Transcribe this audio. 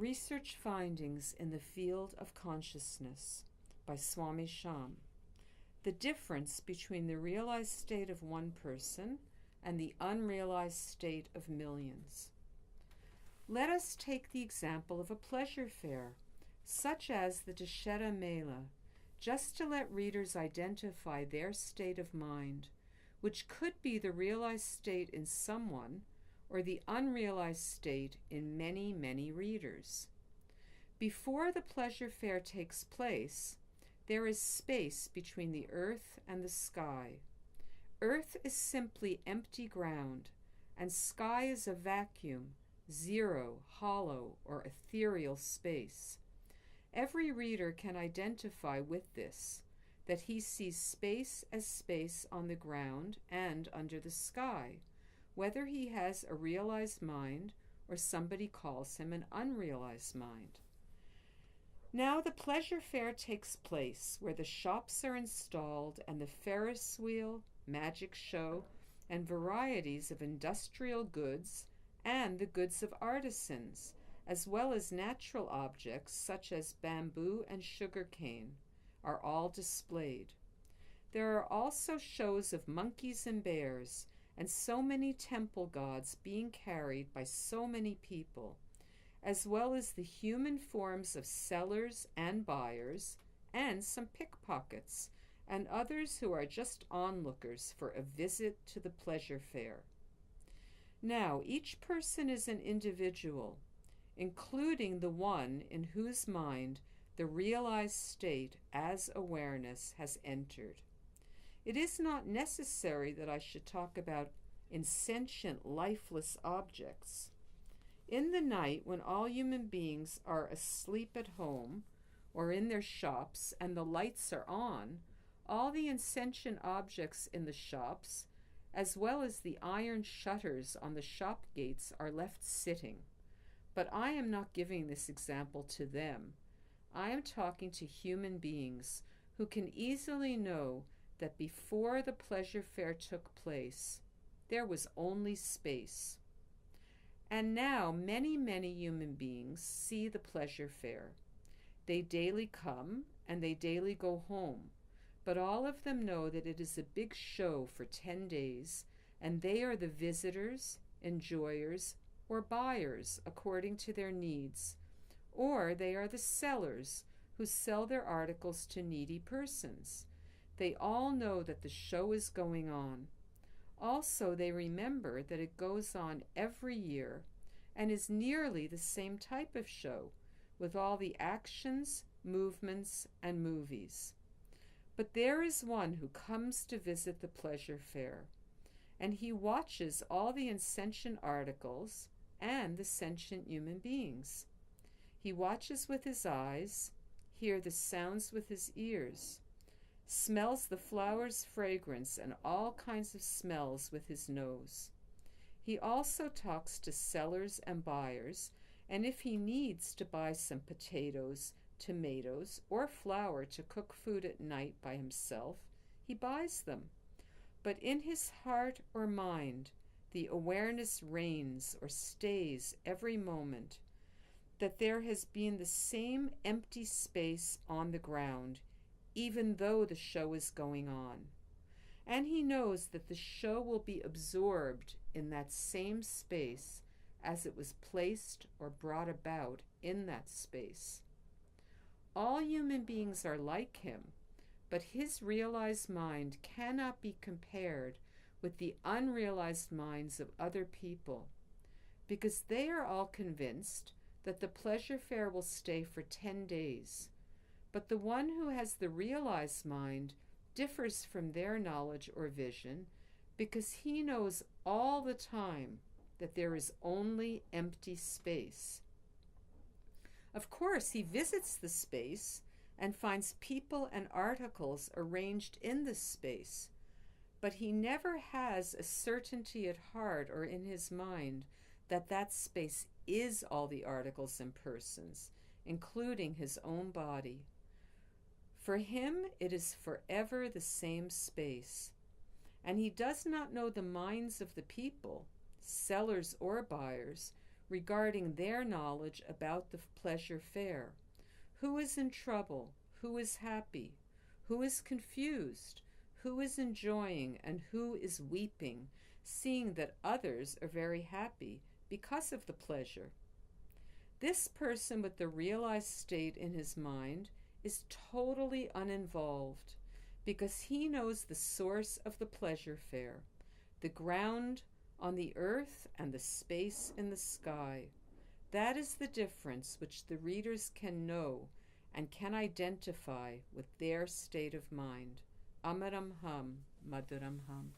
Research Findings in the Field of Consciousness by Swami Sham. The difference between the realized state of one person and the unrealized state of millions. Let us take the example of a pleasure fair, such as the Dussehra Mela, just to let readers identify their state of mind, which could be the realized state in someone or the unrealized state in many, many readers. Before the pleasure fair takes place, there is space between the earth and the sky. Earth is simply empty ground, and sky is a vacuum, zero, hollow, or ethereal space. Every reader can identify with this, that he sees space as space on the ground and under the sky, whether he has a realized mind or somebody calls him an unrealized mind. Now the pleasure fair takes place where the shops are installed and the Ferris wheel, magic show, and varieties of industrial goods and the goods of artisans, as well as natural objects such as bamboo and sugarcane, are all displayed. There are also shows of monkeys and bears, and so many temple gods being carried by so many people, as well as the human forms of sellers and buyers, and some pickpockets, and others who are just onlookers for a visit to the pleasure fair. Now, each person is an individual, including the one in whose mind the realized state as awareness has entered. It is not necessary that I should talk about insentient, lifeless objects. In the night, when all human beings are asleep at home or in their shops and the lights are on, all the insentient objects in the shops, as well as the iron shutters on the shop gates, are left sitting. But I am not giving this example to them. I am talking to human beings who can easily know that before the pleasure fair took place, there was only space. And now many, many human beings see the pleasure fair. They daily come and they daily go home, but all of them know that it is a big show for 10 days, and they are the visitors, enjoyers, or buyers according to their needs, or they are the sellers who sell their articles to needy persons. They all know that the show is going on. Also, they remember that it goes on every year and is nearly the same type of show, with all the actions, movements, and movies. But there is one who comes to visit the pleasure fair, and he watches all the insentient articles and the sentient human beings. He watches with his eyes, hears the sounds with his ears, smells the flowers' fragrance and all kinds of smells with his nose. He also talks to sellers and buyers, and if he needs to buy some potatoes, tomatoes, or flour to cook food at night by himself, he buys them. But in his heart or mind, the awareness reigns or stays every moment that there has been the same empty space on the ground, even though the show is going on. And he knows that the show will be absorbed in that same space as it was placed or brought about in that space. All human beings are like him, but his realized mind cannot be compared with the unrealized minds of other people, because they are all convinced that the pleasure fair will stay for 10 days. But the one who has the realized mind differs from their knowledge or vision, because he knows all the time that there is only empty space. Of course, he visits the space and finds people and articles arranged in the space, but he never has a certainty at heart or in his mind that that space is all the articles and persons, including his own body. For him, it is forever the same space, and he does not know the minds of the people, sellers or buyers, regarding their knowledge about the pleasure fair. Who is in trouble? Who is happy? Who is confused? Who is enjoying and who is weeping, seeing that others are very happy because of the pleasure? This person with the realized state in his mind is totally uninvolved because he knows the source of the pleasure fair, the ground on the earth and the space in the sky. That is the difference which the readers can know and can identify with their state of mind. Amaram Ham, Maduram Ham.